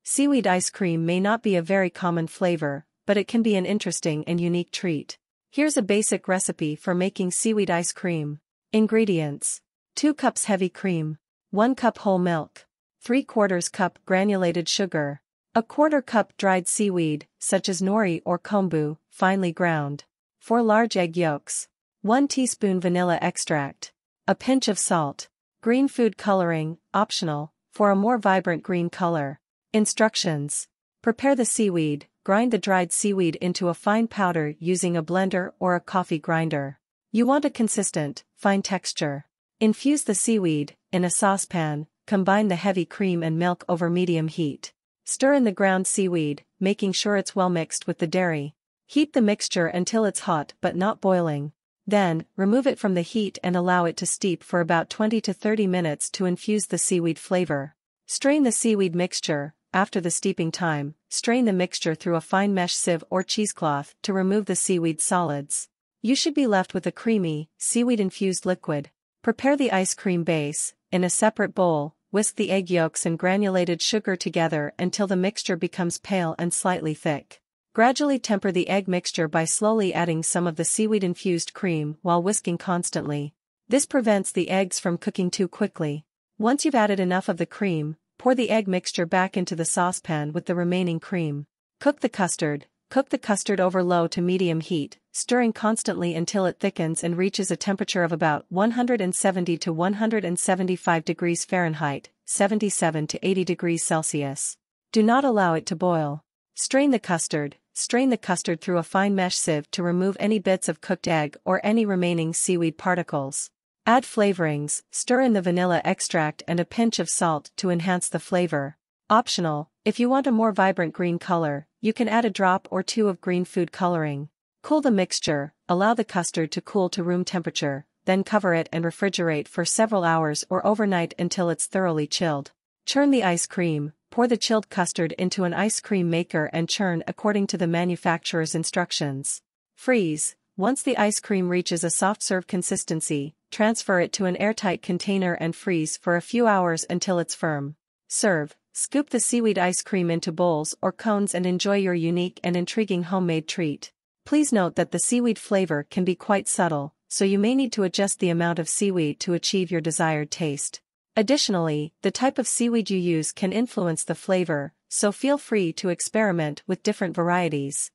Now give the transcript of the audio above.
Seaweed ice cream may not be a very common flavor, but it can be an interesting and unique treat. Here's a basic recipe for making seaweed ice cream. Ingredients: 2 cups heavy cream, 1 cup whole milk, 3/4 cup granulated sugar, 1/4 cup dried seaweed, such as nori or kombu, finely ground, 4 large egg yolks, 1 teaspoon vanilla extract, a pinch of salt, green food coloring, optional, for a more vibrant green color. Instructions: prepare the seaweed, grind the dried seaweed into a fine powder using a blender or a coffee grinder. You want a consistent, fine texture. Infuse the seaweed in a saucepan, combine the heavy cream and milk over medium heat. Stir in the ground seaweed, making sure it's well mixed with the dairy. Heat the mixture until it's hot but not boiling. Then, remove it from the heat and allow it to steep for about 20 to 30 minutes to infuse the seaweed flavor. Strain the seaweed mixture. After the steeping time, strain the mixture through a fine mesh sieve or cheesecloth to remove the seaweed solids. You should be left with a creamy, seaweed-infused liquid. Prepare the ice cream base. In a separate bowl, whisk the egg yolks and granulated sugar together until the mixture becomes pale and slightly thick. Gradually temper the egg mixture by slowly adding some of the seaweed-infused cream while whisking constantly. This prevents the eggs from cooking too quickly. Once you've added enough of the cream, pour the egg mixture back into the saucepan with the remaining cream. Cook the custard. Cook the custard over low to medium heat, stirring constantly until it thickens and reaches a temperature of about 170 to 175 degrees Fahrenheit, 77 to 80 degrees Celsius. Do not allow it to boil. Strain the custard. Strain the custard through a fine mesh sieve to remove any bits of cooked egg or any remaining seaweed particles. Add flavorings. Stir in the vanilla extract and a pinch of salt to enhance the flavor. Optional: if you want a more vibrant green color, you can add a drop or two of green food coloring. Cool the mixture. Allow the custard to cool to room temperature, then cover it and refrigerate for several hours or overnight until it's thoroughly chilled. Churn the ice cream. Pour the chilled custard into an ice cream maker and churn according to the manufacturer's instructions. Freeze. Once the ice cream reaches a soft serve consistency, transfer it to an airtight container and freeze for a few hours until it's firm. Serve. Scoop the seaweed ice cream into bowls or cones and enjoy your unique and intriguing homemade treat. Please note that the seaweed flavor can be quite subtle, so you may need to adjust the amount of seaweed to achieve your desired taste. Additionally, the type of seaweed you use can influence the flavor, so feel free to experiment with different varieties.